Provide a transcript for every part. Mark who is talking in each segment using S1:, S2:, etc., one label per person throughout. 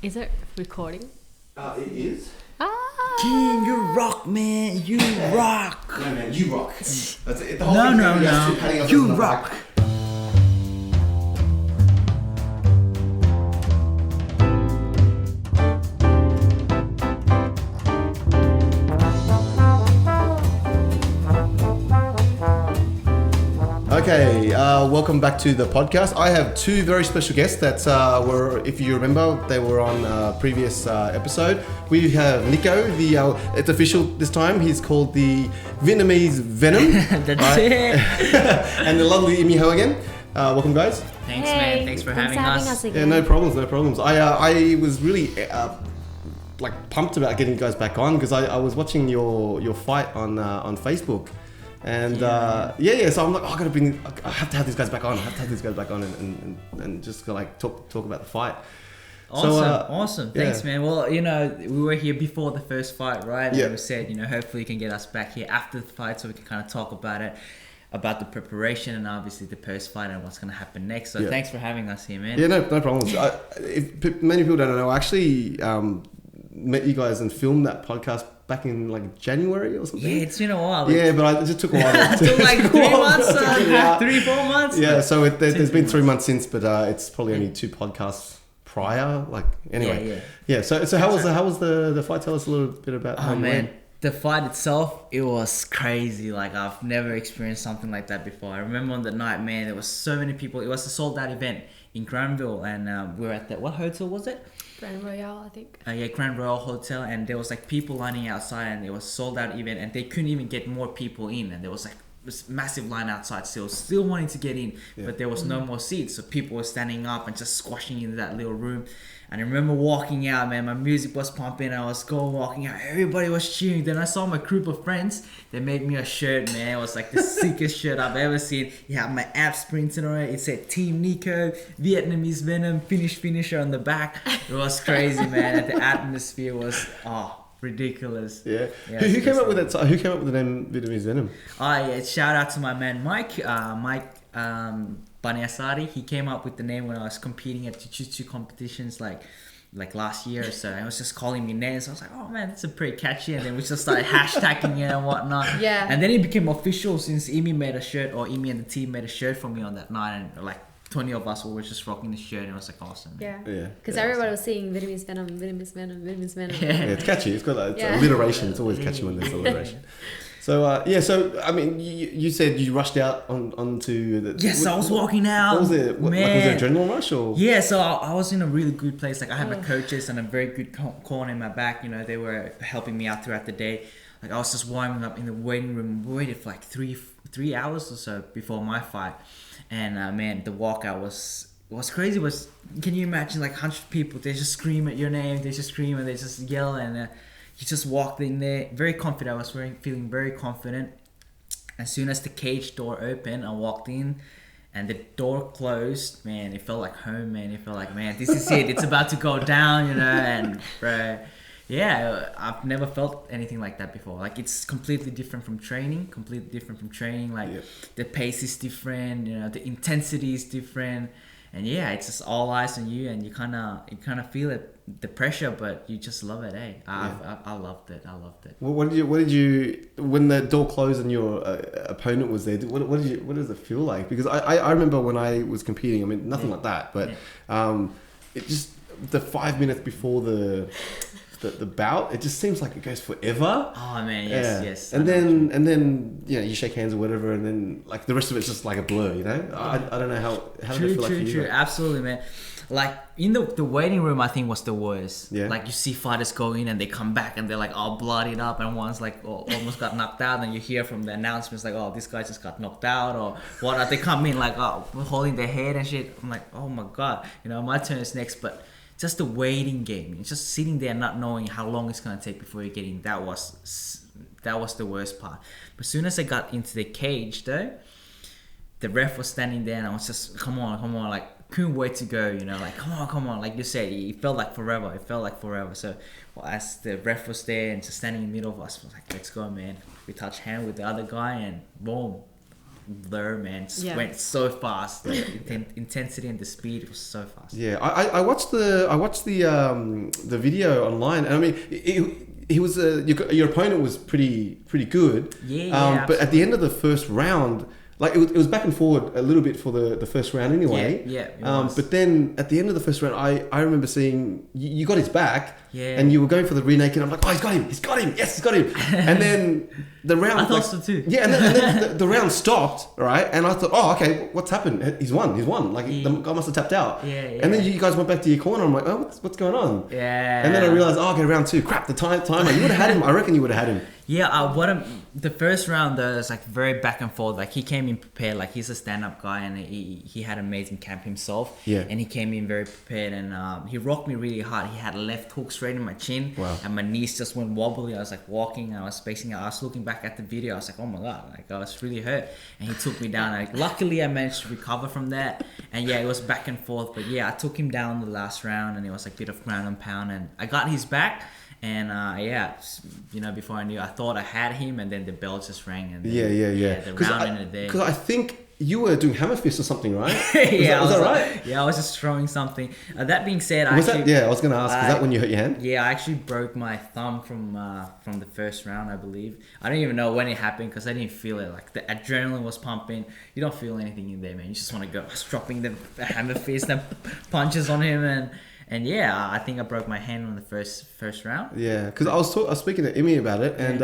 S1: Is it recording?
S2: It is.
S3: King, you rock, man. You rock.
S2: No, man, you rock. That's it. The whole
S3: No,
S2: thing
S3: no,
S2: is
S3: no.
S2: two patting ourselves
S3: You
S2: on the
S3: rock.
S2: back. Okay, welcome back to the podcast. I have two very special guests that were, if you remember, they were on a previous episode. We have Nico, it's official this time, he's called the Vietnamese Venom.
S3: That's it.
S2: And the lovely Imi Ho again. Welcome, guys.
S3: Thanks,
S1: Hey,
S3: man. Thanks for having us.
S1: again.
S2: Yeah, no problems. I was really pumped about getting you guys back on because I was watching your fight on Facebook. And so I'm like, I have to have these guys back on. And just talk about the fight.
S3: Awesome.
S2: Yeah.
S3: Thanks, man. Well, we were here before the first fight, right? And
S2: Yeah.
S3: we said, hopefully you can get us back here after the fight so we can kind of talk about it, about the preparation and obviously the post-fight and what's going to happen next. So thanks for having us here, man.
S2: Yeah, no problems. If many people don't know, I actually met you guys and filmed that podcast back in January or something.
S3: Yeah, it's been a while.
S2: Yeah, but it just took a while.
S3: It took 3 months, 3-4 months.
S2: Yeah, so there's been 3 months since, but it's probably only 2 podcasts prior. Yeah. So how was the fight? Tell us a little bit about how you went.
S3: The fight itself, it was crazy. I've never experienced something like that before. I remember on the night, man, there was so many people. It was a sold out event in Granville, and we were at what hotel was it?
S1: Grand Royale, I think.
S3: Grand Royale Hotel, and there was people lining outside, and it was sold out event, and they couldn't even get more people in, and there was this massive line outside still wanting to get in, but there was no more seats, so people were standing up and just squashing into that little room. And I remember walking out, man, my music was pumping, I was walking out, everybody was cheering. Then I saw my group of friends, they made me a shirt, man. It was the sickest shirt I've ever seen. You had my apps printed on it, it said Team Nico, Vietnamese Venom, finisher on the back. It was crazy, man, and the atmosphere was, ridiculous.
S2: Yeah.
S3: Yeah,
S2: Who came up with that? Who came up with the name Vietnamese Venom?
S3: Shout out to my man Mike. Baniasari. He came up with the name when I was competing at jiu-jitsu competitions like last year or so. I was just calling me names. I was like, oh man, that's a pretty catchy. And then we just started hashtagging it and whatnot.
S1: Yeah.
S3: And then it became official since Imi made a shirt, or Imi and the team made a shirt for me on that night, and 20 of us were just rocking the shirt, and it was awesome.
S1: Yeah.
S2: Yeah.
S1: Because everybody was saying Vietnamese Venom.
S3: Yeah.
S2: Yeah, it's catchy. It's got alliteration. It's always catchy when there's alliteration. So I mean, you said you rushed out onto the.
S3: Yes, I was walking out.
S2: What was it? Was it adrenaline rush or?
S3: Yeah, so I was in a really good place. I had my coaches and a very good corner in my back. They were helping me out throughout the day. I was just warming up in the waiting room. We waited for 3 hours or so before my fight, and man, the walkout was crazy. Can you imagine 100 people? They just scream at your name. They just scream and they just yell and. You just walked in there, very confident. I was feeling very confident. As soon as the cage door opened, I walked in, and the door closed. Man, it felt like home. Man, it felt like, man, this is it. It's about to go down, And bro, yeah, I've never felt anything like that before. It's completely different from training. The pace is different. The intensity is different. And yeah, it's just all eyes on you, and you kind of feel it, the pressure, but you just love it, eh? I loved it.
S2: What did you when the door closed and your opponent was there? What does it feel like? Because I remember when I was competing. I mean, nothing like that, but it just the 5 minutes before the bout, it just seems like it goes forever.
S3: Oh man, yes.
S2: And then you shake hands or whatever, and then the rest of it's just like a blur. I don't know how does it feel like for you?
S3: True, absolutely, man. In the waiting room, I think was the worst. Yeah. You see fighters go in and they come back and they're all bloodied up, and one's almost got knocked out, and you hear from the announcements oh, this guy just got knocked out or what. They come in holding their head and shit. I'm oh my god, my turn is next, but. Just the waiting game. It's just sitting there not knowing how long it's going to take before you get in. That was the worst part. But as soon as I got into the cage though, the ref was standing there and I was just, come on. Couldn't wait to go, come on. Like you said, it felt like forever. So as the ref was there and just standing in the middle of us, I was let's go, man. We touched hand with the other guy and boom. blur, man. Just
S1: Yeah.
S3: went so fast. The intensity and the speed was so fast.
S2: Yeah, I watched the video online, and I mean, he was your opponent was pretty good.
S3: Yeah,
S2: but at the end of the first round, like it was back and forward a little bit for the first round anyway.
S3: Yeah, it was.
S2: But then at the end of the first round, I remember seeing you got his back.
S3: Yeah.
S2: And you were going for the rear naked. I'm like, oh, he's got him. Yes, he's got him. And then the round.
S3: I thought so too.
S2: Yeah, and then the round stopped, right? And I thought, oh, okay, what's happened? He's won. Like the guy must have tapped out.
S3: Yeah.
S2: And then you guys went back to your corner. I'm like, oh, what's going on?
S3: Yeah.
S2: And then I realized, oh, okay, round two. Crap, the timer. You would have had him. I reckon you would have had him.
S3: Yeah, the first round though was like very back and forth. Like he came in prepared. Like he's a stand-up guy and he had amazing camp himself.
S2: Yeah.
S3: And he came in very prepared and he rocked me really hard. He had a left hook straight in my chin.
S2: Wow.
S3: And my knees just went wobbly. I was like walking. I was spacing out. I was looking back at the video. I was like, oh my god, like I was really hurt. And he took me down. Like luckily I managed to recover from that. And yeah, it was back and forth. But yeah, I took him down the last round and it was like a bit of ground and pound. And I got his back. And before I knew, I thought I had him, and then the bell just rang. And then,
S2: yeah.
S3: The round ended there.
S2: Because I think you were doing hammer fist or something, right?
S3: Was
S2: that right?
S3: Yeah, I was just throwing something. That being said,
S2: I was going to ask. Is that when you hurt your hand?
S3: Yeah, I actually broke my thumb from the first round, I believe. I don't even know when it happened because I didn't feel it. Like the adrenaline was pumping. You don't feel anything in there, man. You just want to go. I was dropping the hammer fist and punches on him and yeah, I think I broke my hand on the first round.
S2: Yeah, because I was speaking to Imi about it, and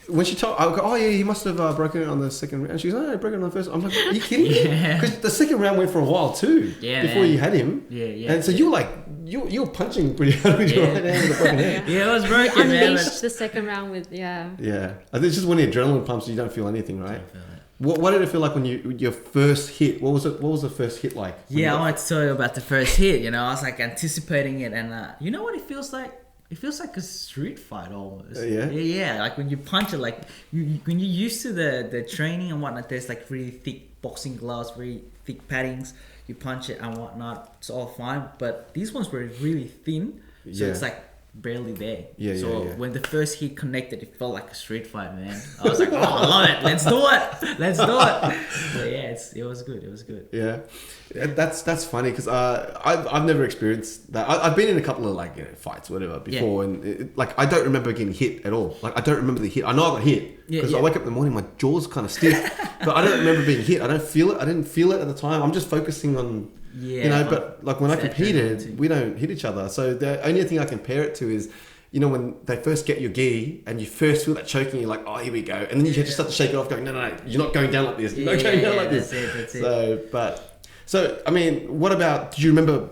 S2: when she told, I go, oh yeah, he must have broken it on the second round. And she's like, oh, I broke it on the first. I'm like, are you kidding me? Because the second round went for a while too.
S3: Yeah,
S2: before
S3: man.
S2: you had him.
S3: Yeah.
S2: And so you were like, you were punching pretty hard with your right hand with a broken hand.
S3: Yeah, it was broken, man.
S1: Unleashed the second round with
S2: Yeah, I think it's just when the adrenaline pumps, you don't feel anything, right?
S3: Don't feel it.
S2: What did it feel like when your first hit? What was it? What was the first hit like?
S3: Yeah, I wanted to tell you about the first hit. You know, I was like anticipating it, and you know what it feels like? It feels like a street fight almost. Yeah. Like when you punch it, like when you're used to the training and whatnot. There's like really thick boxing gloves, very thick paddings. You punch it and whatnot, it's all fine. But these ones were really thin, so it's like barely there. So when the first hit connected, it felt like a street fight, man. I was like, oh, I love it. Let's do it. But yeah, it was good.
S2: Yeah, that's funny because I've never experienced that. I've been in a couple of fights, whatever, before, and I don't remember getting hit at all. Like I don't remember the hit. I know I got hit because I wake up in the morning, my jaw's kind of stiff, but I don't remember being hit. I don't feel it. I didn't feel it at the time. I'm just focusing on. But like when I competed, we don't hit each other. So the only thing I compare it to is, when they first get your gi and you first feel that choking, you're like, oh, here we go. And then you just start to shake it off going, no, you're not going down like this. You're not going down like this.
S3: That's it.
S2: So, I mean, what about, do you remember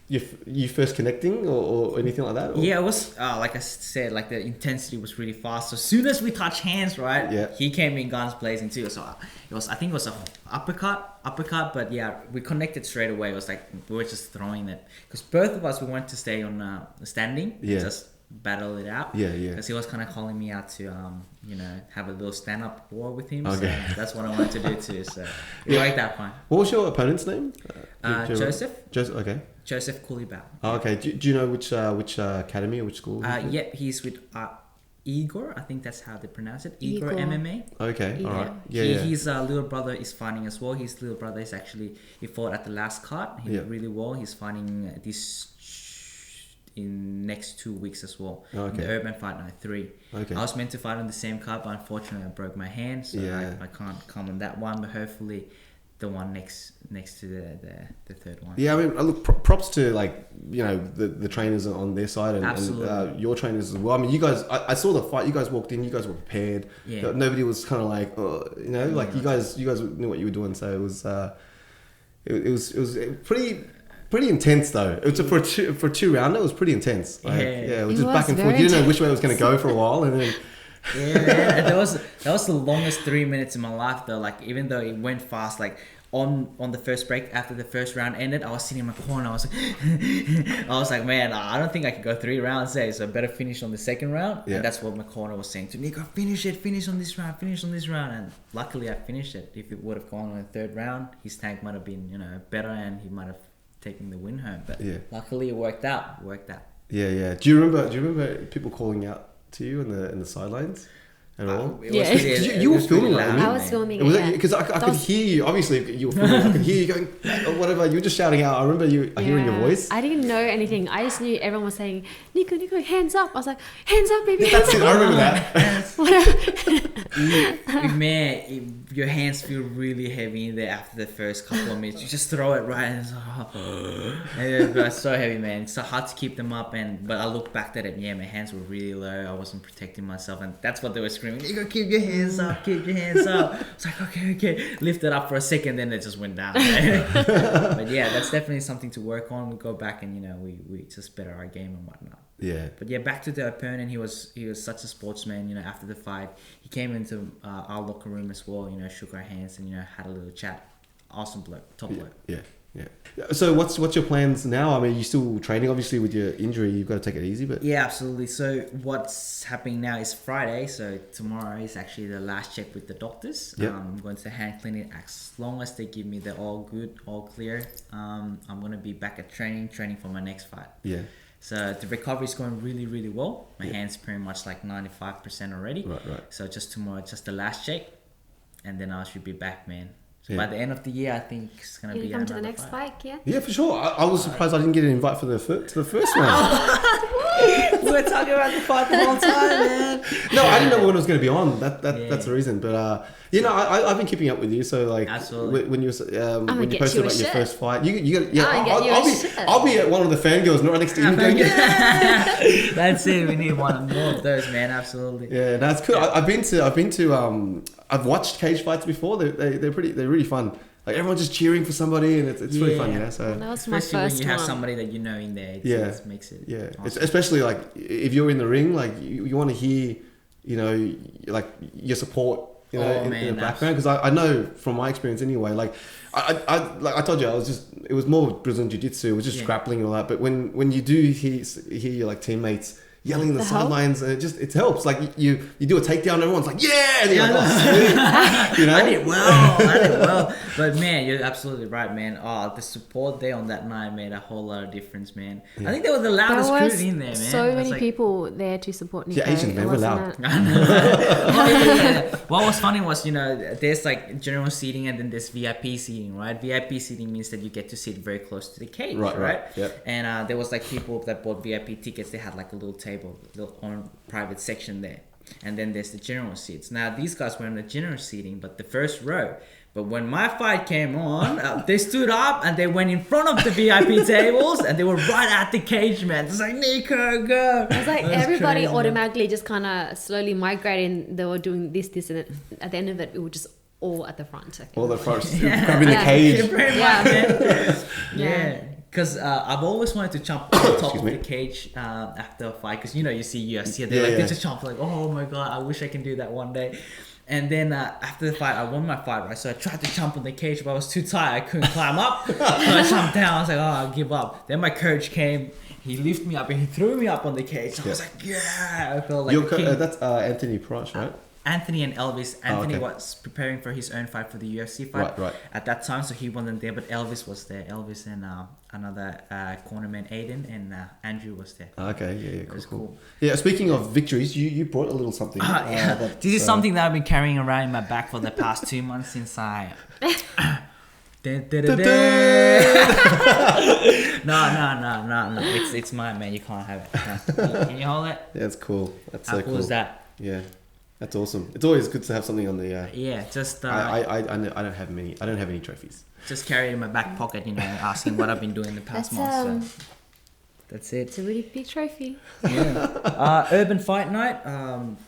S2: you first connecting or anything like that? Or?
S3: Yeah, it was, like I said, like the intensity was really fast. So as soon as we touched hands, right, he came in guns blazing too. So I think it was an uppercut, but yeah, we connected straight away. It was like, we were just throwing it. Because both of us, we wanted to stay on standing, just battle it out. Because he was kind of calling me out to, have a little stand-up war with him.
S2: Okay.
S3: So that's what I wanted to do too. So we like that fine.
S2: What was your opponent's name?
S3: Joseph.
S2: Okay.
S3: Joseph Kulibao.
S2: Oh, okay. Do you know which academy or which school?
S3: He's with Igor. I think that's how they pronounce it. Igor MMA.
S2: Okay. All right.
S3: His little brother is fighting as well. His little brother is he fought at the last card. He did really well. He's fighting in next 2 weeks as well. In the Urban Fight Night 3. Okay. I was meant to fight on the same card, but unfortunately I broke my hand, so I can't come on that one. But hopefully the one next to the third one.
S2: Yeah, I mean, look, props to the trainers on their side and your trainers as well. I mean, you guys, I saw the fight. You guys walked in. You guys were prepared. Yeah. Nobody was kind of like, like you guys knew what you were doing. So it was pretty intense though. It was for a two rounder. It was pretty intense. It was just back and forth. You didn't know which way it was going to go for a while, and then.
S3: Man, that was the longest 3 minutes in my life though. Like even though it went fast, like on the first break after the first round ended, I was sitting in my corner. I was like, man, I don't think I can go 3 rounds there, so I better finish on the second round. And that's what my corner was saying to me. Finish on this round. And luckily I finished it. If it would have gone on the third round, his tank might have been better and he might have taken the win home. But luckily it worked out.
S2: Yeah. Do you remember people calling out to you in the sidelines? at all?
S3: It was
S1: Yeah.
S3: really-
S2: 'Cause
S3: it
S2: you were
S3: was really
S2: filming, right?
S3: loud,
S1: I was
S3: man.
S1: filming
S2: Was
S1: it.
S2: it because I could hear you? Obviously, you were filming. I could hear you going or whatever. You were just shouting out. I remember hearing your voice.
S1: I didn't know anything. I just knew everyone was saying, Nico, hands up. I was like, hands up, baby.
S2: That's
S1: Hands
S2: it.
S1: up.
S2: I remember that.
S3: Your hands feel really heavy in there after the first couple of minutes. You just throw it right and it's like, and it's so heavy, man. It's so hard to keep them up. But I look back at it, yeah, my hands were really low. I wasn't protecting myself, and that's what they were screaming. You gotta keep your hands up, keep your hands up. It's like okay, lift it up for a second, then it just went down. But yeah, that's definitely something to work on. We go back and we just better our game and whatnot.
S2: Yeah.
S3: But yeah, back to the opponent. He was such a sportsman. After the fight, he came into our locker room as well. Shook our hands and had a little chat. Awesome bloke, top bloke.
S2: Yeah. So what's your plans now? I mean, you're still training, obviously, with your injury. You've got to take it easy, but
S3: Yeah, absolutely. So what's happening now is Friday. So tomorrow is actually the last check with the doctors.
S2: Yep.
S3: I'm going to the hand clinic. As long as they give me the all good, all clear, I'm going to be back at training for my next fight.
S2: yeah.
S3: So the recovery is going really, really well. My hand's pretty much like 95% already.
S2: Right.
S3: So just tomorrow, just the last check, and then I should be back, man. So
S2: Yeah.
S3: by the end of the year, I think it's gonna
S1: You
S3: be
S1: come to the
S3: another
S1: next
S3: fight.
S1: fight, yeah?
S2: Yeah, for sure. I was surprised I didn't get an invite for to the first one.
S3: We were talking about the fight the whole time, man.
S2: No, I didn't know when it was going to be on. That's
S3: Yeah.
S2: the reason. But I've been keeping up with you. So like,
S3: Absolutely.
S2: when you when you
S1: get
S2: posted
S1: you a
S2: about your
S1: shirt.
S2: first fight, you got yeah.
S1: I'll get you a shirt.
S2: I'll be at one of the fangirls, not right next to you. Going, yeah.
S3: That's it. We need one more of those, man. Absolutely.
S2: Yeah, that's cool. I've been to I've watched cage fights before. They're really fun. Like everyone's just cheering for somebody, and it's really fun. Yeah. So
S1: That was my
S3: Especially when
S1: first
S3: you have
S1: one.
S3: somebody that you know in there. It makes it.
S2: yeah, it's,
S3: awesome.
S2: especially like if you're in the ring, like you want to hear, like your support. In the background, because I know from my experience anyway. Like I told you, it was more Brazilian Jiu-Jitsu. It was just grappling and all that. But when you do hear your like teammates yelling in the sidelines, and it helps. Like you do a takedown, and everyone's like, yeah, and you're like, oh, sweet.
S3: I did well. But man, you're absolutely right, man. Oh, the support there on that night made a whole lot of difference, man.
S2: Yeah.
S3: I think they were the loudest
S1: There
S3: crew
S1: was
S3: in there, man.
S1: so
S3: It's
S1: many
S3: like-
S1: people there to support Nico.
S2: Yeah, Asians, man,
S1: It
S2: we're
S1: wasn't
S2: loud.
S1: a-
S3: What was funny was, there's like general seating and then there's VIP seating, right? VIP seating means that you get to sit very close to the cage, right?
S2: Yep.
S3: And there was like people that bought VIP tickets. They had like a little table, little own private section there. And then there's the general seats. Now these guys were in the general seating, but the first row. But when my fight came on, they stood up and they went in front of the VIP tables and they were right at the cage, man. It's like, Nico, go.
S1: It was like
S3: That's
S1: everybody
S3: crazy, man.
S1: automatically just kind of slowly migrated. They were doing this, and then at the end of it, we were just all at the front.
S2: All the first grabbing the
S1: Yeah.
S2: cage.
S3: Pretty
S1: Yeah.
S3: much, man.
S1: Yeah.
S3: Yeah. Because I've always wanted to jump on the top
S2: Excuse
S3: of
S2: me.
S3: the cage after a fight. Because, you see UFC, they
S2: Yeah,
S3: like
S2: yeah.
S3: they just jump like, oh my God, I wish I can do that one day. And then after the fight, I won my fight, right? So I tried to jump on the cage, but I was too tired. I couldn't climb up. So I jumped down. I was like, oh, I'll give up. Then my coach came. He lifted me up and he threw me up on the cage. I was like, yeah. I felt like a king.
S2: That's Anthony Prosh, right?
S3: Anthony and Elvis. Anthony
S2: okay.
S3: was preparing for his own fight for the UFC fight
S2: Right.
S3: at that time, so he wasn't there. But Elvis was there. Elvis and another cornerman, Aiden, and Andrew was there.
S2: Okay, yeah,
S3: It was cool.
S2: Yeah, speaking of victories, you brought a little something.
S3: Yeah.
S2: that,
S3: This is something that I've been carrying around in my back for the past 2 months since I. Dun, dun, dun, dun. No. It's mine, man. You can't have it. No. Can you hold it?
S2: Yeah, it's cool. That's
S3: How
S2: so
S3: cool
S2: cool.
S3: is that?
S2: Yeah, that's awesome. It's always good to have something on the.
S3: Yeah, just
S2: I don't have many. I don't have any trophies.
S3: just carry it in my back pocket, asking what I've been doing the past
S1: That's
S3: month. So. That's it.
S1: It's a really big trophy.
S3: Yeah. Urban Fight Night.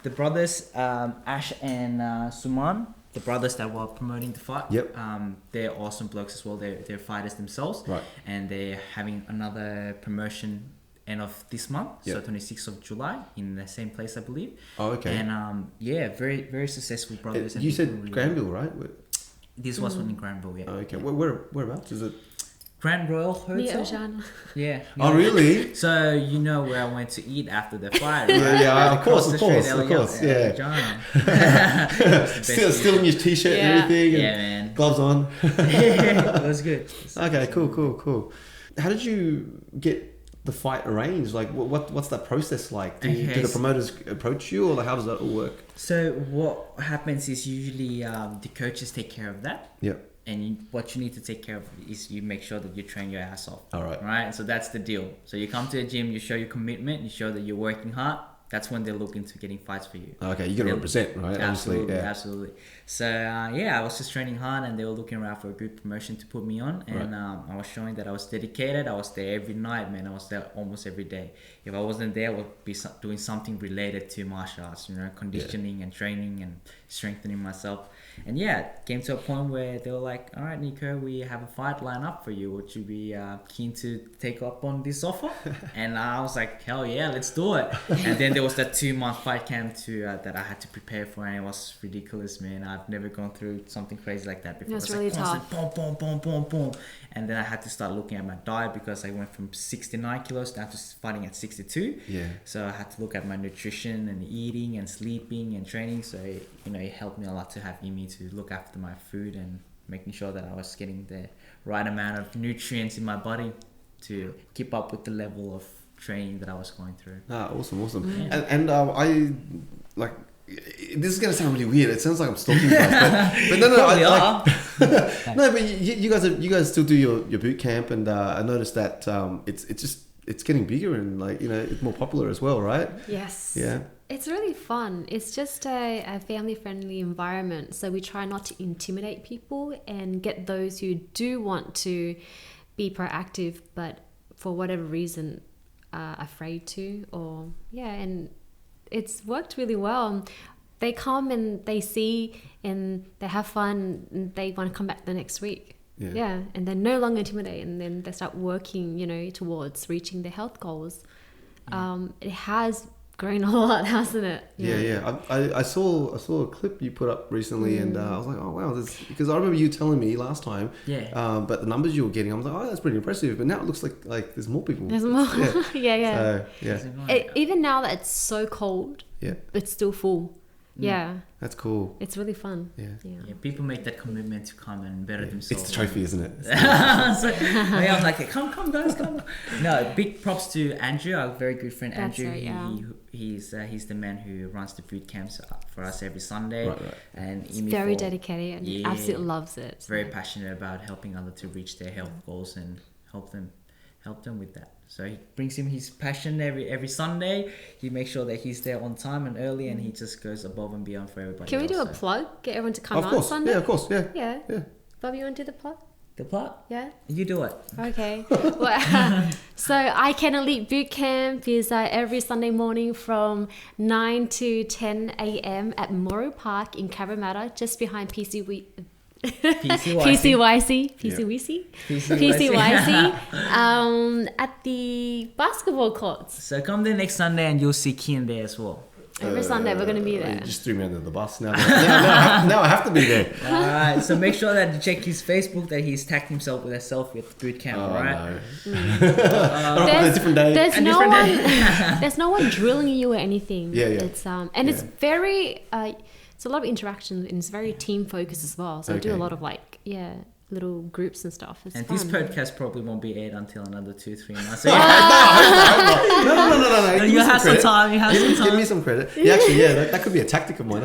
S3: The brothers, Ash and Suman, the brothers that were promoting the fight.
S2: Yep.
S3: They're awesome blokes as well. They're fighters themselves.
S2: Right.
S3: And they're having another promotion end of this month,
S2: Yep.
S3: so 26th of July, in the same place, I believe.
S2: Oh, okay.
S3: And very, very successful brothers. and
S2: You
S3: people
S2: said
S3: really-
S2: Granville, right?
S3: This was one in Granville, yeah.
S2: Oh, okay. Whereabouts is it?
S3: Grand Royal
S1: Near
S3: Hotel.
S1: Oceana.
S3: Yeah.
S2: Oh, really?
S3: So where I went to eat after the fight, right?
S2: Yeah, of
S3: Across
S2: course,
S3: the
S2: of
S3: street,
S2: course, yeah.
S3: John.
S2: Still in your t-shirt
S1: Yeah.
S2: and everything,
S3: Yeah,
S2: and
S3: man.
S2: gloves on.
S3: It was good.
S2: Okay, cool. How did you get the fight arranged? Like, what's that process like? Do the promoters approach you, or like, how does that all work?
S3: So what happens is usually the coaches take care of that.
S2: Yeah.
S3: And what you need to take care of is you make sure that you train your ass off.
S2: All right.
S3: Right. So that's the deal. So you come to the gym, you show your commitment, you show that you're working hard. That's when they look into getting fights for you.
S2: Okay, you got to represent, right?
S3: Absolutely,
S2: Obviously,
S3: absolutely. So I was just training hard, and they were looking around for a good promotion to put me on, and I was showing that I was dedicated. I was there every night, man. I was there almost every day. If I wasn't there, I would be doing something related to martial arts, conditioning and training and strengthening myself. And it came to a point where they were like, all right, Nico, we have a fight lined up for you. Would you be keen to take up on this offer? And I was like, hell yeah, let's do it. And then there was that 2-month fight camp that I had to prepare for, and it was ridiculous, man. I've never gone through something crazy like that before.
S1: It was really tough.
S3: Boom, boom, boom, boom, boom. And then I had to start looking at my diet because I went from 69 kilos down to fighting at 62.
S2: Yeah.
S3: So I had to look at my nutrition and eating and sleeping and training. So, it helped me a lot to have Imi to look after my food and making sure that I was getting the right amount of nutrients in my body to keep up with the level of training that I was going through.
S2: Awesome.
S3: Yeah.
S2: And I like, this is gonna sound really weird. It sounds like I'm stalking you guys, but no. No, but you guys still do your boot camp, and I noticed that it's getting bigger and it's more popular as well, right?
S1: Yes.
S2: Yeah.
S1: It's really fun. It's just a family-friendly environment. So we try not to intimidate people and get those who do want to be proactive, but for whatever reason are afraid to. And it's worked really well. They come and they see and they have fun and they want to come back the next week. Yeah. And they're no longer intimidated, and then they start working, towards reaching their health goals. It has grown a lot, hasn't it?
S2: Yeah. I saw a clip you put up recently, and I was like, oh wow, because I remember you telling me last time.
S3: Yeah.
S2: But the numbers you were getting, I was like, oh, that's pretty impressive. But now it looks like there's more people.
S1: There's more. Yeah.
S2: So,
S1: Even now that it's so cold, it's still full. Yeah.
S2: That's cool.
S1: It's really fun.
S2: Yeah.
S3: People make that commitment to come and better themselves.
S2: It's the trophy, isn't it?
S3: I was like, come guys, come. No, big props to Andrew, our very good friend Andrew. He's the man who runs the boot camps for us every Sunday. Right. And
S1: he's very dedicated and he absolutely loves it.
S3: Very passionate about helping others to reach their health goals and help them with that. So he brings him his passion every Sunday. He makes sure that he's there on time and early, and he just goes above and beyond for everybody.
S1: Can we do a plug? Get everyone to come out on Sunday?
S2: Yeah, of course. Yeah.
S1: Bobby, you want to do the plug?
S3: The plug?
S1: Yeah.
S3: You do it.
S1: Okay. So I Can Elite Boot Camp is every Sunday morning from 9 to 10 a.m. at Moro Park in Cabramatta, just behind PCYC, at the basketball courts.
S3: So come there next Sunday and you'll see Kien there as well.
S1: Every Sunday we're going to be there.
S2: You just threw me under the bus. Now I have to be there.
S3: Alright, so make sure that you check his Facebook, that he's tagged himself with a selfie at the boot camp, alright?
S2: No. There's a different day.
S1: There's no one drilling you or anything.
S2: Yeah.
S1: It's it's very it's a lot of interaction, and it's very team focused as well. So I do a lot of little groups and stuff. It's
S3: and
S1: fun.
S3: this podcast probably won't be aired until another 2-3 months. So
S2: No.
S3: You have some time.
S2: Give me some credit. That could be a tactic of mine.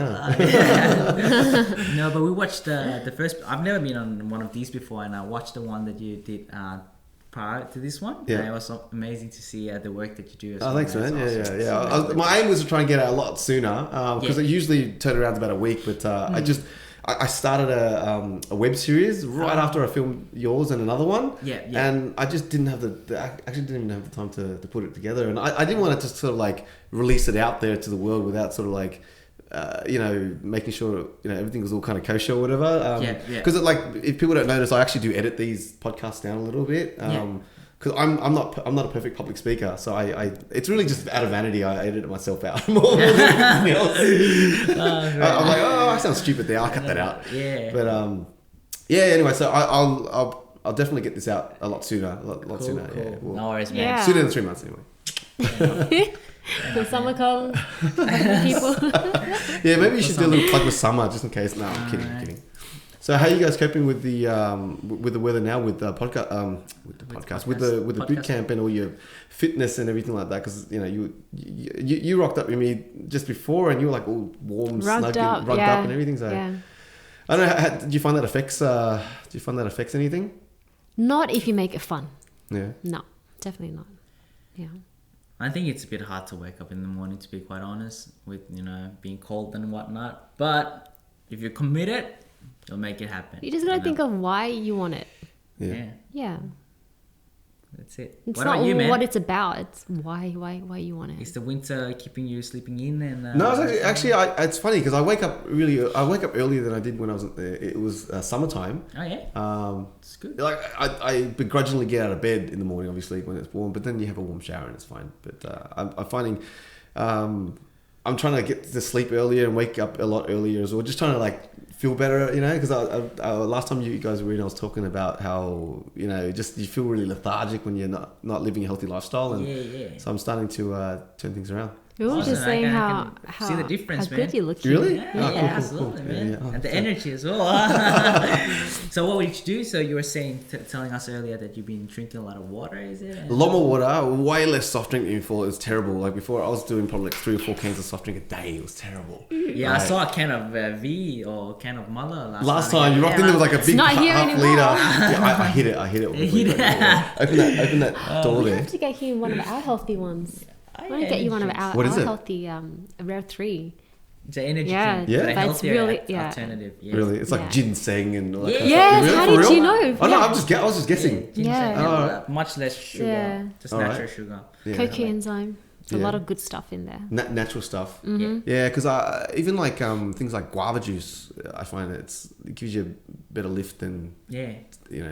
S3: No, but we watched the first. I've never been on one of these before, and I watched the one that you did prior to this one.
S2: Yeah.
S3: And it was amazing to see the work that you do as well.
S2: Thanks, man.
S3: Awesome.
S2: Yeah. My aim was to try and get it a lot sooner because it usually turn around about a week, but I started a web series right after I filmed yours and another one.
S3: Yeah.
S2: And I just didn't have I actually didn't even have the time to put it together. And I didn't want to just sort of like release it out there to the world without sort of like, making sure, everything was all kind of kosher or whatever. Because if people don't notice, I actually do edit these podcasts down a little bit. Because I'm not a perfect public speaker, so I it's really just out of vanity. I edit myself out more than anything else. I'm like, I sound stupid there. I'll cut that out.
S3: Yeah.
S2: But Anyway, so I'll definitely get this out a lot sooner. A lot sooner.
S3: Cool.
S2: Yeah. Well,
S3: no worries, man.
S1: Yeah.
S2: Sooner than 3 months anyway.
S1: The summer comes, people.
S2: Yeah, maybe you should do a little plug with summer just in case. No, I'm kidding. So how are you guys coping with the weather now with the podcast with the boot camp and all your fitness and everything like that? Because you rocked up with me just before and you were like all warm, rugged up and everything. So I don't know. Do you find that affects anything?
S1: Not if you make it fun.
S2: Yeah.
S1: No, definitely not. Yeah.
S3: I think it's a bit hard to wake up in the morning, to be quite honest, with being cold and whatnot. But if you're committed, you'll make it happen.
S1: You just gotta think of why you want it.
S3: Yeah. That's it.
S1: It's
S3: what
S1: not
S3: about you, man?
S1: what it's about. It's why you want it.
S3: Is the winter keeping you sleeping in? And
S2: no, it's actually it's funny because I wake up earlier than I did when I was it was summertime.
S3: Oh yeah. It's good.
S2: Like I begrudgingly get out of bed in the morning, obviously when it's warm, but then you have a warm shower and it's fine. But I'm finding I'm trying to get to sleep earlier and wake up a lot earlier as well. Just trying to like feel better, because I last time you guys were in, I was talking about how just you feel really lethargic when you're not living a healthy lifestyle, and so I'm starting to turn things around.
S1: We were just saying how
S3: see the difference,
S1: how
S3: man.
S1: good you look.
S2: Really?
S3: Yeah,
S2: cool,
S3: absolutely,
S2: cool.
S3: man.
S2: Yeah.
S3: And the energy as well. So what would you do? So you were saying, telling us earlier that you've been drinking a lot of water, is it?
S2: A lot more water, way less soft drink than before. It was terrible. Like before, I was doing probably like 3 or 4 cans of soft drink a day. It was terrible.
S3: Yeah, I saw a can of V or a can of Mala
S2: last time. You rocked in there with like a big
S1: not here
S2: half
S1: anymore.
S2: liter. Yeah, I hit it. Open that door
S1: We
S2: there.
S1: have to get him one of our healthy ones. I want to get you one of our
S2: What is it?
S1: healthy Rare 3
S3: It's an energy
S1: Yeah,
S3: drink,
S2: yeah.
S3: but a
S1: but it's
S3: healthier
S1: really
S3: alternative. Yes.
S2: Really, it's like
S1: Yeah.
S2: ginseng and all that. Kind of
S1: Yes,
S2: stuff.
S1: how
S2: Really?
S1: did
S2: For
S1: you
S2: real?
S1: know?
S2: Oh no,
S1: Yeah.
S2: I was just guessing.
S3: Ginseng,
S1: Yeah.
S3: much less sugar,
S1: Yeah.
S3: just
S2: All right.
S3: natural sugar.
S2: Yeah.
S1: CoQ enzyme. There's a
S2: Yeah.
S1: lot of good stuff in there.
S2: Natural stuff.
S3: Yeah.
S2: Yeah, because even like things like guava juice, I find it gives you a better lift than
S3: Yeah.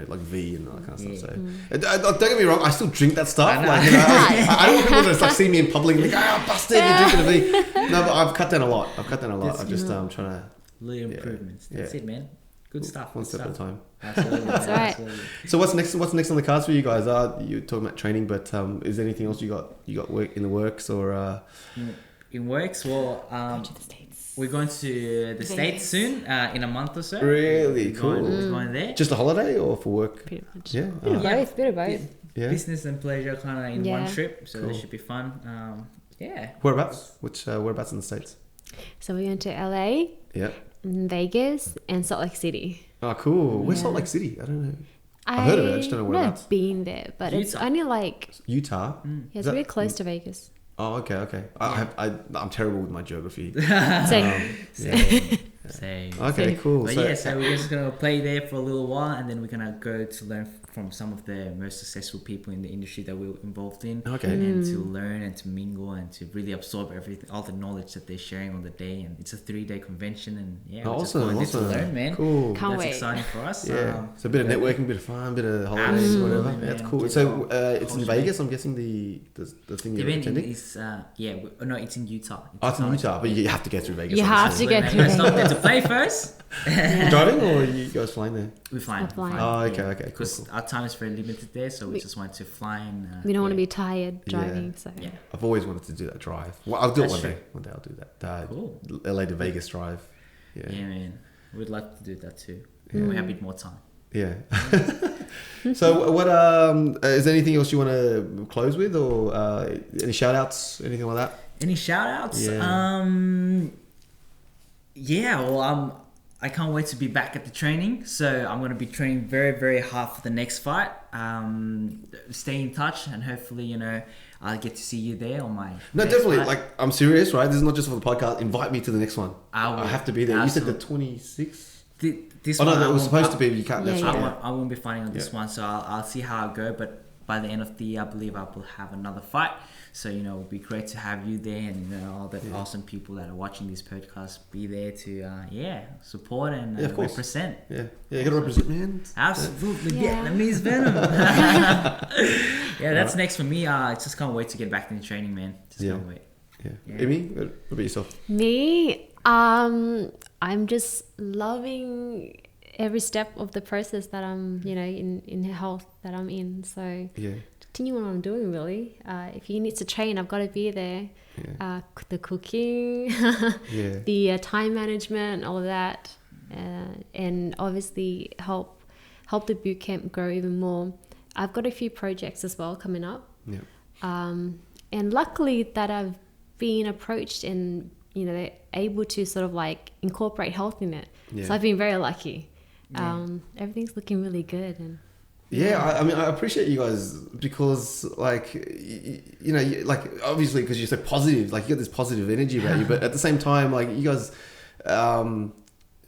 S2: like V and all that kind of
S3: Yeah.
S2: stuff. So don't get me wrong, I still drink that stuff.
S3: I know.
S2: Like I don't want people to just like see me in public and think, busted, you're drinking a V. No, but I've cut down a lot.
S3: That's
S2: I'm just trying to
S3: Little improvements. That's it, man. Good stuff.
S2: one
S3: good
S2: step at a
S3: stuff.
S2: time.
S3: Absolutely.
S1: That's right.
S3: Absolutely.
S2: So what's next on the cards for you guys? You're talking about training, but is there anything else you got work in the works or?
S3: In works, well,
S1: To the States.
S3: we're going to the States soon, in a month or so.
S2: Really
S3: We're
S2: cool.
S3: going there.
S2: Just a holiday or for work?
S1: Pretty much.
S2: Yeah.
S1: Bit of
S3: Yeah.
S1: both. Bit of both.
S2: Yeah.
S3: Business and pleasure kind of in one
S1: Yeah.
S3: trip, so
S2: Cool.
S3: that should be fun. Yeah.
S2: Whereabouts? Whereabouts in the States?
S1: So we went to LA,
S2: Yeah.
S1: Vegas, and Salt Lake City.
S2: Oh, cool. Where's
S1: Yeah.
S2: Salt Lake City? I don't know. I've heard of it, I just don't know
S1: I've
S2: whereabouts.
S1: never been there, but it's
S3: Utah.
S1: only like
S2: Utah.
S1: yeah,
S2: Is
S1: it's
S2: that-
S1: really close to Vegas.
S2: Oh, okay. I'm terrible with my geography.
S1: So
S2: Yeah.
S3: Same.
S2: Okay, cool.
S3: But
S2: So,
S3: yeah, so we're just gonna play there for a little while, and then we're gonna go to learn from some of the most successful people in the industry that we're involved in.
S2: Okay.
S3: And to learn and to mingle and to really absorb everything, all the knowledge that they're sharing on the day. And it's a 3-day convention, and yeah, we're just going there to learn, man.
S2: Cool.
S1: Can't
S3: That's
S1: wait.
S3: exciting for us.
S2: Yeah. So a bit of networking, bit of fun, bit of holidays,
S3: Absolutely,
S2: whatever.
S3: man.
S2: That's cool.
S3: Get
S2: So
S3: the
S2: it's in
S3: culture.
S2: Vegas. I'm guessing the thing
S3: The
S2: you're
S3: event
S2: attending.
S3: is no, it's in Utah.
S2: Oh, it's in Utah, but you have to get through Vegas.
S1: You have
S2: obviously.
S1: to get
S3: We're
S1: through
S3: gonna stop
S1: Vegas.
S3: there to play first.
S2: You driving or are you guys flying there?
S3: We're flying.
S1: We're flying.
S2: Oh, okay, cool,
S3: Because
S2: cool.
S3: our time is very limited there, so we just want to fly and.
S1: we don't want to
S3: yeah.
S1: be tired driving. So
S3: Yeah.
S2: I've always wanted to do that drive. Well, I'll do it
S3: That's
S2: one
S3: true.
S2: day. One day I'll do that.
S3: Cool.
S2: LA to Vegas drive. Yeah.
S3: Yeah, man. We'd like to do that too.
S2: Yeah.
S3: We have a bit more time.
S2: Yeah. So what is there anything else you want to close with or any shout outs, anything like that?
S3: Any shout outs?
S2: Yeah.
S3: Yeah, well, I can't wait to be back at the training. So I'm going to be training very, very hard for the next fight. Stay in touch and hopefully, I'll get to see you there on my
S2: No,
S3: next
S2: definitely.
S3: fight.
S2: Like, I'm serious, right? This is not just for the podcast. Invite me to the next one.
S3: I will.
S2: I have to be there.
S3: Absolutely.
S2: You said the 26th?
S3: This
S2: Oh, no,
S3: one,
S2: that
S3: I
S2: was
S3: won't-
S2: supposed to be. You can't. That's
S1: Yeah,
S2: right.
S1: yeah.
S3: I won't be fighting on this
S2: Yeah.
S3: one, so I'll see how I go. But by the end of the year, I believe I will have another fight. So it would be great to have you there, and all the awesome people that are watching this podcast be there to support and
S2: of course.
S3: represent.
S2: Yeah. Yeah, you got to represent, man.
S3: Absolutely,
S1: Yeah.
S3: Vietnamese venom. Yeah, that's next for me. I just can't wait to get back into training, man. Just
S2: Yeah.
S3: can't wait.
S2: Yeah.
S3: Yeah.
S2: Amy, what about yourself?
S1: me, I'm just loving every step of the process that I'm, in health that I'm in. So
S2: Yeah.
S1: continue what I'm doing, really. If he needs to train, I've got to be there.
S2: Yeah.
S1: The cooking,
S2: Yeah.
S1: the time management, all of that. and obviously help the boot camp grow even more. I've got a few projects as well coming up.
S2: Yeah.
S1: And luckily that I've been approached and, you know, able to sort of like incorporate health in it.
S2: Yeah.
S1: So I've been very lucky.
S3: Yeah.
S1: Everything's looking really good. And
S2: I mean, I appreciate you guys because, like, you know, like, obviously, because you're so positive, like, you got this positive energy about you, but at the same time, like, you guys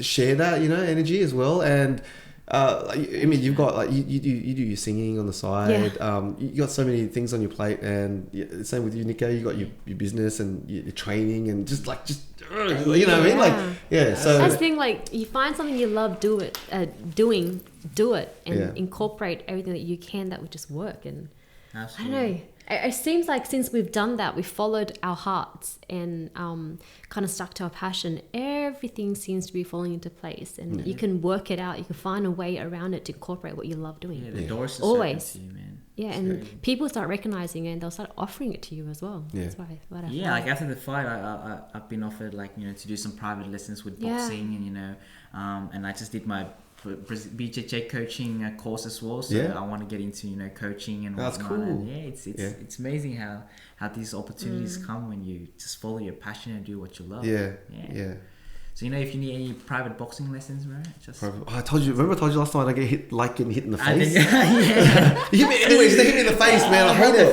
S2: share that, you know, energy as well. And, I mean, you've got, like, you do your singing on the side.
S1: Yeah.
S2: You got so many things on your plate. And same with you, Nico, you got your business and your training and you know what I mean? Like, yeah, so...
S1: That's the thing, like, you find something you love, do it, and incorporate everything that you can that would just work. And
S3: Absolutely.
S1: I don't know, it seems like since we've done that, we've followed our hearts and kind of stuck to our passion, everything seems to be falling into place, and you can work it out, you can find a way around it to incorporate what you love doing.
S3: Yeah, the doors are
S1: always
S3: to you, man.
S1: Yeah, and people start recognizing it and they'll start offering it to you as well.
S2: Yeah.
S1: That's what I
S3: Yeah,
S1: find.
S3: like after the fight, I've been offered, like, you know, to do some private lessons with boxing, and, you know, and I just did my BJJ coaching course as well. So I want to get into, you know, coaching and
S2: That's
S3: whatnot.
S2: cool.
S3: And it's amazing how these opportunities come when you just follow your passion and do what you love.
S2: Yeah.
S3: So, you know, if you need any private boxing lessons, right?
S2: I told you last time I get hit, like getting hit in the face.
S3: Yeah.
S2: You hit me anyways. They hit me in the face, man. I hate it.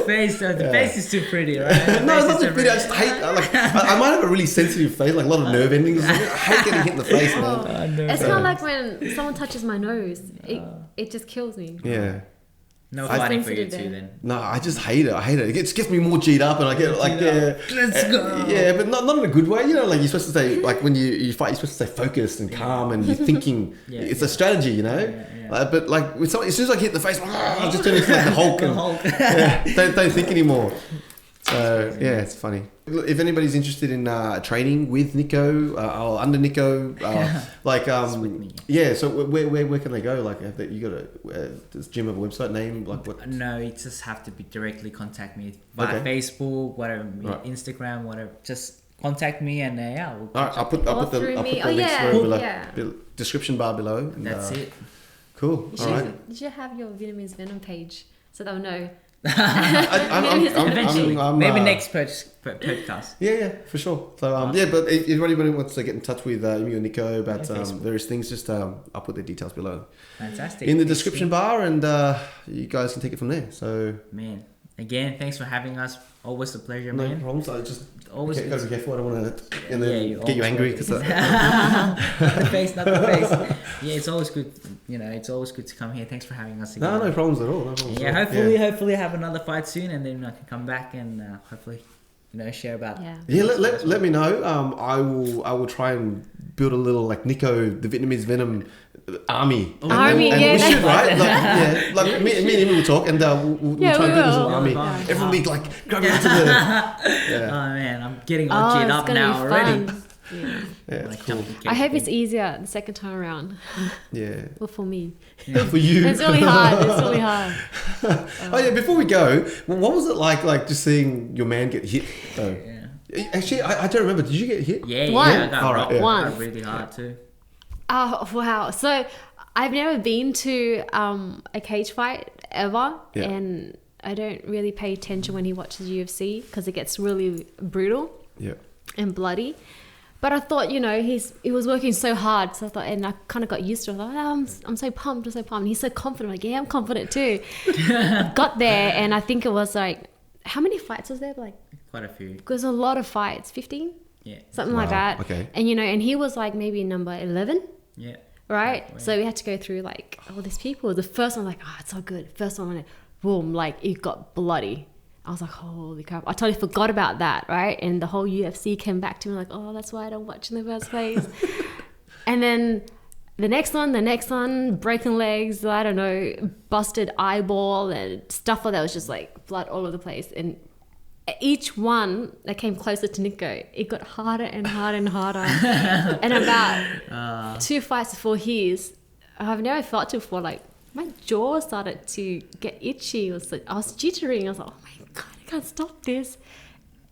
S3: The face is too pretty, right?
S2: No, it's not too pretty. I just hate. Like, I might have a really sensitive face, like a lot of nerve endings. I hate getting hit in the face, man.
S1: It's kind of like when someone touches my nose. It just kills me.
S2: Yeah.
S3: No fighting for you
S1: sensitive
S3: too,
S1: there.
S3: then.
S2: No, I just hate it. I hate it. It gets me more G'd up, and I get like,
S3: Let's go.
S2: Yeah, but not in a good way. You know, like you're supposed to say, like when you fight, you're supposed to stay focused and calm, and you're thinking. It's a strategy, you know. But like with someone, as soon as I hit the face, I just turn into like the Hulk, and don't think anymore. So yeah, it's funny. If anybody's interested in training with Nico or under Nico, so where can they go? Like, you got does Jim have a website name? Like what?
S3: No, you just have to directly contact me via Facebook, whatever, Instagram, whatever. Just contact me, and we'll
S2: All right, I'll put the links below, description bar below. And,
S3: that's it.
S2: Cool. All right.
S1: You should have your Vietnamese Venom page so they'll know.
S3: Maybe next podcast.
S2: Yeah, for sure. So but if anybody wants to get in touch with me or Nico about various things, just I'll put the details below.
S3: Fantastic.
S2: In the description bar, and you guys can take it from there. So
S3: man, again, thanks for having us. Always a pleasure,
S2: no
S3: man.
S2: problems. I just
S3: always
S2: gotta be careful. I don't want to get you angry because
S3: not the face. Yeah, it's always good. You know, it's always good to come here. Thanks for having us again.
S2: No problems at all. No problems
S3: hopefully have another fight soon, and then I can come back and hopefully, you know, share about.
S2: Yeah, let me know. I will try and build a little like Nico the Vietnamese Venom army. And we should, right? Like me and him will talk, and we'll try and build this little army. Everyone be like grabbing into the.
S3: Oh man, I'm getting all G'd up now already.
S1: Yeah,
S2: it's cool.
S1: I hope it's easier the second time around.
S2: Yeah.
S1: Well, for me.
S2: For you.
S1: It's really hard.
S2: Oh yeah, before we go, what was it like just seeing your man get hit though? Yeah. Actually, I don't remember. Did you get hit?
S3: Yeah.
S1: Once.
S3: I
S1: Once.
S3: really hard too.
S1: Oh wow! So I've never been to a cage fight ever, and I don't really pay attention when he watches UFC because it gets really brutal and bloody. But I thought, you know, he was working so hard, so I thought, and I kind of got used to it. I thought, I'm so pumped, And he's so confident. I'm like, yeah, I'm confident too. Got there, and I think it was like, how many fights was there? Like
S3: quite a few.
S1: Because a lot of fights, 15.
S3: Yeah.
S1: Something like that.
S2: Okay.
S1: And you know, and he was like maybe number 11.
S3: Yeah.
S1: Right. So we had to go through like all these people. The first one, like, it's so good. First one, boom, like it got bloody. I was like, holy crap. I totally forgot about that, right? And the whole UFC came back to me like, oh, that's why I don't watch in the first place. And then the next one, breaking legs, I don't know, busted eyeball and stuff like that. Was just like blood all over the place. And each one that came closer to Nico, it got harder and harder and harder. And about 2 fights before his, I've never felt it before, like my jaw started to get itchy. I was jittering. I was like, oh my God, I can't stop this.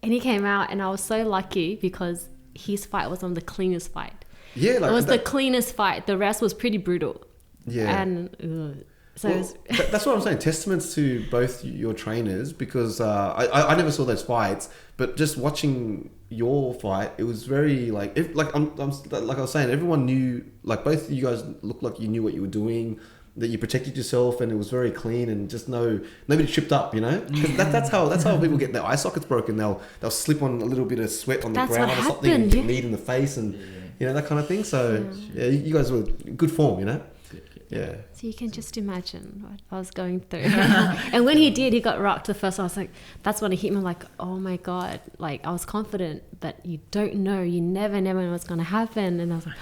S1: And he came out, and I was so lucky because his fight was on the cleanest fight.
S2: Yeah, like
S1: it was the
S2: that,
S1: cleanest fight. The rest was pretty brutal.
S2: yeah.
S1: And so
S2: Well,
S1: it was,
S2: that's what I'm saying. Testaments to both your trainers, because I never saw those fights, but just watching your fight, it was very like like I was saying, everyone knew, like both of you guys looked like you knew what you were doing, that you protected yourself, and it was very clean, and just nobody tripped up, you know. 'Cause that's how people get their eye sockets broken. They'll slip on a little bit of sweat on the
S1: That's
S2: ground
S1: what
S2: or something, and
S1: happened,
S2: get
S1: yeah.
S2: kneed in the face, and you know, that kind of thing. So yeah, you guys were in good form, you know. Yeah.
S1: so you can just imagine what I was going through. And when he did, he got rocked the first. I was like, that's when it hit me. Like, oh my god! Like I was confident, but you don't know. You never know what's gonna happen. And I was like,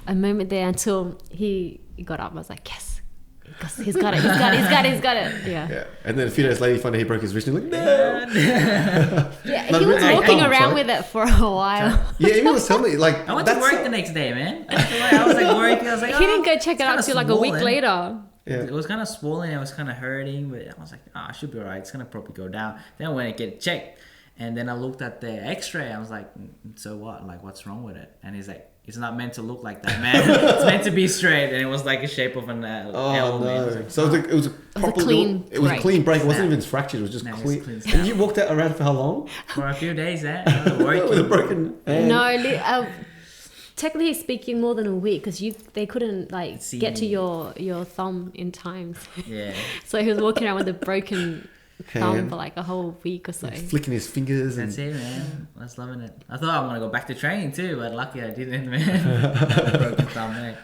S1: a moment there until he got up. I was like, yes, because he's got it. He's got it. Yeah.
S2: Yeah, and then a few days later, you find out he broke his wrist. And you're like, no.
S1: Yeah,
S2: No,
S1: he was
S2: really?
S1: walking
S2: Oh,
S1: around
S2: sorry.
S1: with it for a while.
S2: Yeah, he was telling me like
S3: I went to work the next day, man. I was like working. I was like,
S1: He didn't go check it out
S3: it's
S1: till like
S3: kinda
S1: a week
S3: swollen.
S1: later.
S2: Yeah.
S3: It was kind of swollen. It was kind of hurting, but I was like, I should be alright. It's gonna probably go down. Then I went and get it checked, and then I looked at the X-ray. I was like, so what? Like, what's wrong with it? And he's like, it's not meant to look like that, man. It's meant to be straight, and it was like a shape of an L.
S2: Oh
S3: man. I was
S2: no!
S3: like,
S2: So it was a proper
S1: clean
S2: It was a
S1: break.
S2: clean break. It wasn't
S3: Snap.
S2: even fractured. It was just
S3: No, it was
S2: clean.
S3: clean
S2: And
S3: snap.
S2: you walked out around for how long?
S3: for a few days, I was working.
S2: With a broken hand.
S1: No, technically speaking, more than a week because they couldn't like
S3: See.
S1: get to your thumb in time.
S3: Yeah.
S1: So he was walking around with a broken thumb
S2: Hand.
S1: for like a whole week or so.
S2: Flicking his fingers.
S3: That's
S2: And
S3: it, man. I was loving it. I thought I want to go back to training too, but lucky I didn't, man. Broken thumb, man.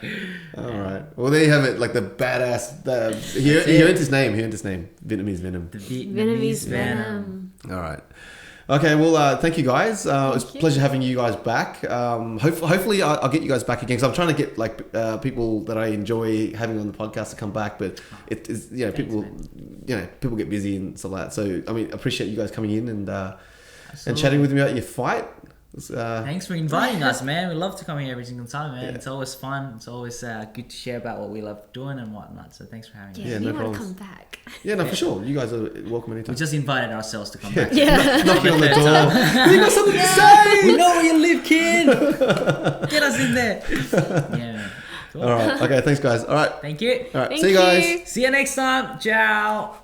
S2: all right. Well, there you have it. Like the badass. He earned his name. He earned his name. Vietnamese Venom.
S3: The
S1: Vietnamese venom.
S2: All right. Okay, well, thank you guys. It's a
S1: you.
S2: pleasure having you guys back. Hopefully, I'll get you guys back again. So I'm trying to get like people that I enjoy having on the podcast to come back, but it is people get busy and stuff like that. So I mean, appreciate you guys coming in and chatting with me about your fight.
S3: Thanks for inviting us, man. We love to come here every single time, man.
S2: Yeah.
S3: It's always fun. It's always good to share about what we love doing and whatnot. So thanks for having us.
S1: Yeah,
S2: Yeah,
S1: you
S2: no
S1: want to
S2: problems.
S1: come back.
S2: Yeah, no, for sure. You guys are welcome
S3: We
S2: anytime.
S3: just invited ourselves to come back.
S1: Yeah.
S2: Knocking on the door. You got something to say?
S3: We know where you live, kid. Get us in there. Yeah, man. Cool.
S2: All right. Okay. Thanks, guys. All right.
S3: Thank you.
S2: All right.
S1: Thank
S2: See you guys.
S1: you.
S3: See you next time. Ciao.